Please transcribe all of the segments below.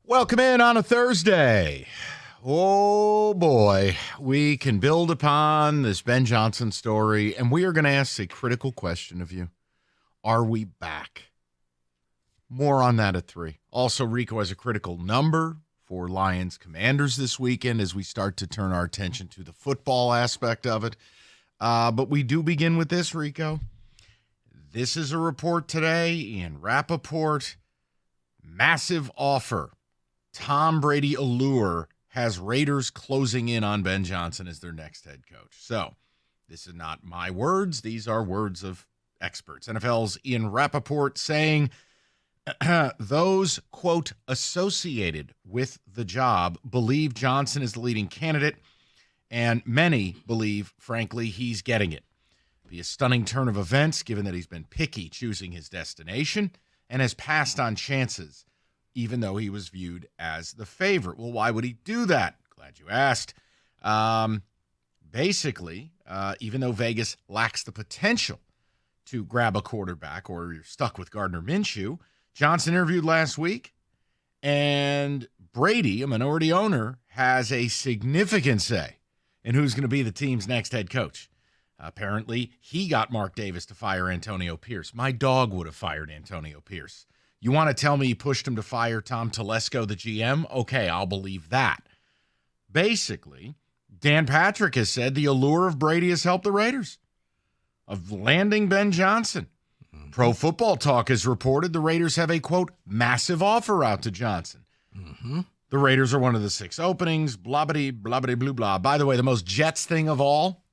Welcome in on a Thursday. Oh, boy. We can build upon this Ben Johnson story, and we are going to ask a critical question of you. Are we back? More on that at 3. Also, Rico has a critical number for Lions Commanders this weekend as we start to turn our attention to the football aspect of it. But we do begin with this, Rico. This is a report today in Rappaport. Massive offer. Tom Brady allure has Raiders closing in on Ben Johnson as their next head coach. So this is not my words. These are words of experts. NFL's Ian Rappaport saying those, quote, associated with the job believe Johnson is the leading candidate, and many believe, frankly, he's getting it. It'll be a stunning turn of events given that he's been picky choosing his destination and has passed on chances even though he was viewed as the favorite. Well, why would he do that? Glad you asked. Basically, even though Vegas lacks the potential to grab a quarterback, or you're stuck with Gardner Minshew, Johnson interviewed last week, and Brady, a minority owner, has a significant say in who's going to be the team's next head coach. Apparently, he got Mark Davis to fire Antonio Pierce. My dog would have fired Antonio Pierce. You want to tell me he pushed him to fire Tom Telesco, the GM? Okay, I'll believe that. Basically, Dan Patrick has said the allure of Brady has helped the Raiders of landing Ben Johnson. Mm-hmm. Pro Football Talk has reported the Raiders have a, quote, massive offer out to Johnson. Mm-hmm. The Raiders are one of the 6 openings, blah-bitty, blah-bitty, blue, blah. By the way, the most Jets thing of all,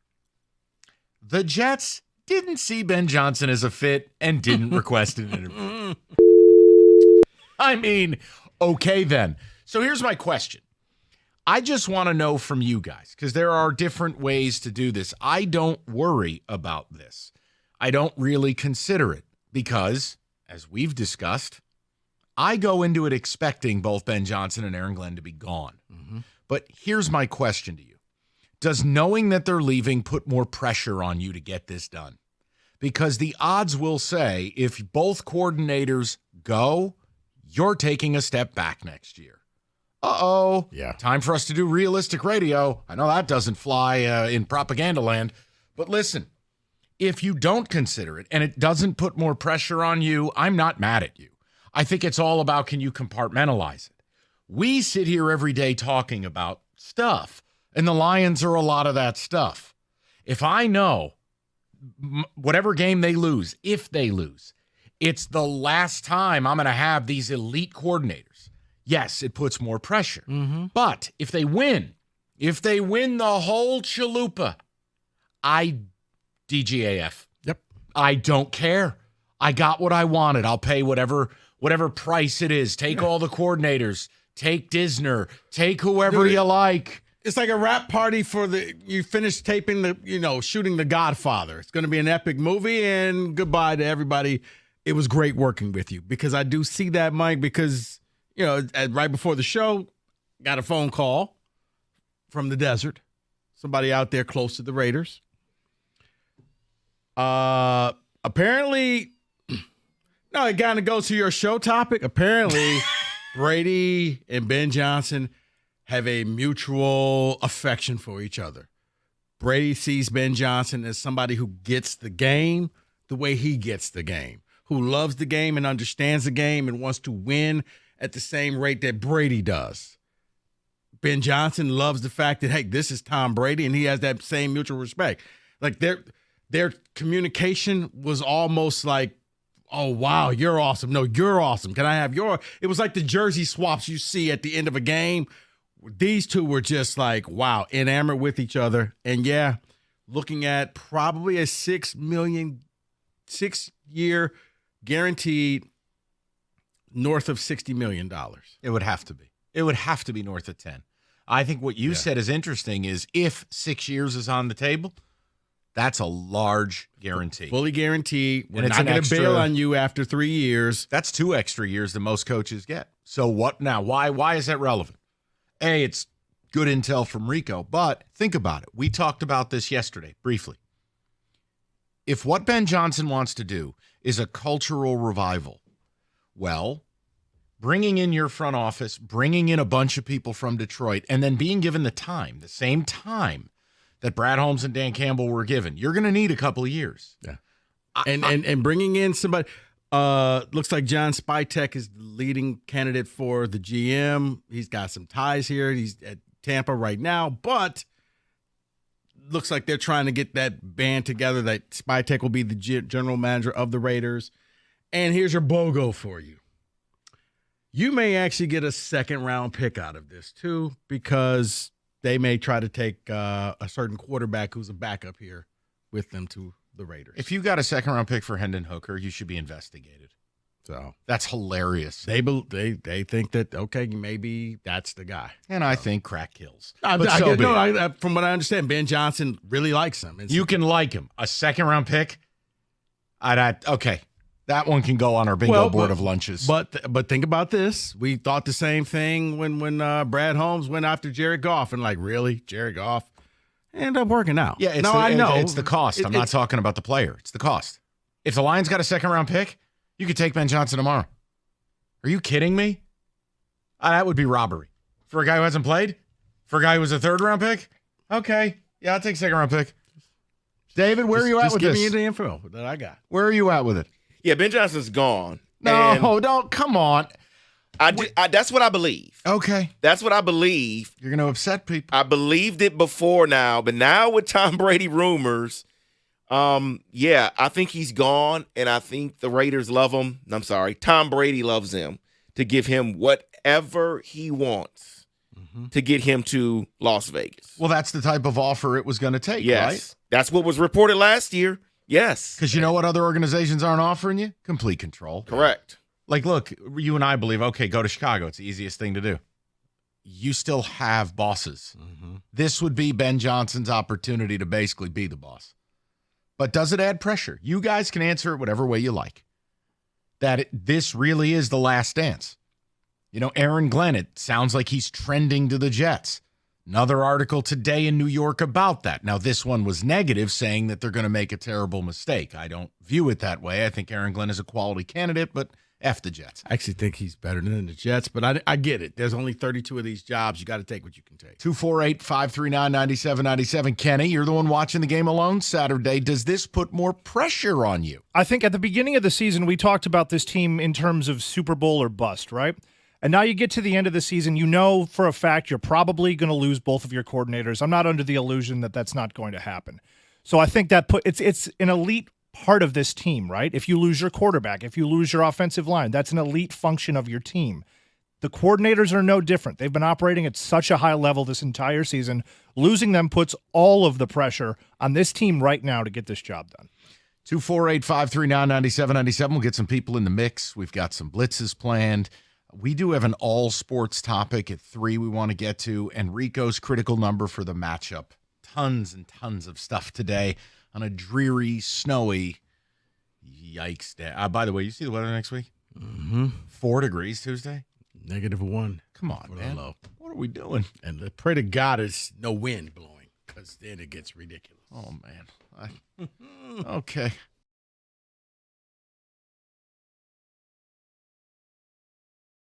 the Jets didn't see Ben Johnson as a fit and didn't request an interview. I mean, okay then. So here's my question. I just want to know from you guys, because there are different ways to do this. I don't worry about this. I don't really consider it because, as we've discussed, I go into it expecting both Ben Johnson and Aaron Glenn to be gone. Mm-hmm. But here's my question to you. Does knowing that they're leaving put more pressure on you to get this done? Because the odds will say if both coordinators go, you're taking a step back next year. Uh-oh. Yeah. Time for us to do realistic radio. I know that doesn't fly in propaganda land. But listen, if you don't consider it and it doesn't put more pressure on you, I'm not mad at you. I think it's all about, can you compartmentalize it? We sit here every day talking about stuff, and the Lions are a lot of that stuff. If I know whatever game they lose, if they lose, it's the last time I'm going to have these elite coordinators. Yes, it puts more pressure. Mm-hmm. But if they win the whole chalupa, I DGAF. Yep. I don't care. I got what I wanted. I'll pay whatever price it is. Take all the coordinators. Take Disner. Take whoever you like. It's like a wrap party for you finish taping shooting The Godfather. It's going to be an epic movie, and goodbye to everybody. It was great working with you, because I do see that, Mike, because, right before the show, got a phone call from the desert, somebody out there close to the Raiders. Apparently, no, it kind of goes to your show topic. Apparently, Brady and Ben Johnson have a mutual affection for each other. Brady sees Ben Johnson as somebody who gets the game the way he gets the game, who loves the game and understands the game and wants to win at the same rate that Brady does. Ben Johnson loves the fact that, hey, this is Tom Brady, and he has that same mutual respect. Like their communication was almost like, oh, wow, you're awesome. No, you're awesome. Can I have your? It was like the jersey swaps you see at the end of a game. These two were just like, wow, enamored with each other. And yeah, looking at probably a $6 year guaranteed north of $60 million. It would have to be. It would have to be north of 10. I think what you said is interesting is if 6 years is on the table, that's a large guarantee. Fully guaranteed. We're not going to bail on you after 3 years. That's 2 extra years that most coaches get. So what now? Why is that relevant? A, it's good intel from Rico, but think about it. We talked about this yesterday briefly. If what Ben Johnson wants to do is a cultural revival, well, bringing in your front office, bringing in a bunch of people from Detroit, and then being given the same time that Brad Holmes and Dan Campbell were given. You're going to need a couple of years. Yeah. And bringing in somebody, looks like John Spytek is the leading candidate for the GM. He's got some ties here. He's at Tampa right now, but looks like they're trying to get that band together, that Spytek will be the general manager of the Raiders. And here's your BOGO for you. You may actually get a second-round pick out of this, too, because they may try to take a certain quarterback who's a backup here with them to the Raiders. If you got a second-round pick for Hendon Hooker, you should be investigated. So that's hilarious. They think that, okay, maybe that's the guy. And I think crack kills. From what I understand, Ben Johnson really likes him. You can like him. A second-round pick, okay. That one can go on our bingo board of lunches. But think about this. We thought the same thing when Brad Holmes went after Jared Goff, and like, really, Jared Goff ended up working out. Yeah, I know it's the cost. I'm not talking about the player. It's the cost. If the Lions got a second-round pick, you could take Ben Johnson tomorrow. Are you kidding me? That would be robbery for a guy who hasn't played. For a guy who was a third-round pick. Okay, yeah, I'll take second-round pick. David, where are you at with this? Just give me the info that I got. Where are you at with it? Yeah, Ben Johnson's gone. No, don't. Come on. That's what I believe. Okay. That's what I believe. You're going to upset people. I believed it before now, but now with Tom Brady rumors, I think he's gone, and I think the Raiders love him. I'm sorry. Tom Brady loves him to give him whatever he wants to get him to Las Vegas. Well, that's the type of offer it was going to take, yes. Right? That's what was reported last year. Yes. Because you know what other organizations aren't offering you? Complete control. Correct. Like, look, you and I believe, okay, go to Chicago. It's the easiest thing to do. You still have bosses. Mm-hmm. This would be Ben Johnson's opportunity to basically be the boss. But does it add pressure? You guys can answer it whatever way you like. This really is the last dance. You know, Aaron Glenn, it sounds like he's trending to the Jets. Another article today in New York about that. Now, this one was negative, saying that they're going to make a terrible mistake. I don't view it that way. I think Aaron Glenn is a quality candidate, but F the Jets. I actually think he's better than the Jets, but I get it. There's only 32 of these jobs. You got to take what you can take. 248-539-9797. Kenny, you're the one watching the game alone Saturday. Does this put more pressure on you? I think at the beginning of the season, we talked about this team in terms of Super Bowl or bust, right? And now you get to the end of the season, you know for a fact you're probably going to lose both of your coordinators. I'm not under the illusion that that's not going to happen. So I think that it's an elite part of this team, right? If you lose your quarterback, if you lose your offensive line, that's an elite function of your team. The coordinators are no different. They've been operating at such a high level this entire season. Losing them puts all of the pressure on this team right now to get this job done. 248-539-9797. We'll get some people in the mix. We've got some blitzes planned. We do have an all-sports topic at 3 we want to get to, and Rico's critical number for the matchup. Tons and tons of stuff today on a dreary, snowy, yikes day. By the way, you see the weather next week? Mm-hmm. 4 degrees Tuesday? -1. Come on, man. What are we doing? And pray to God it's no wind blowing, because then it gets ridiculous. Oh, man. Okay.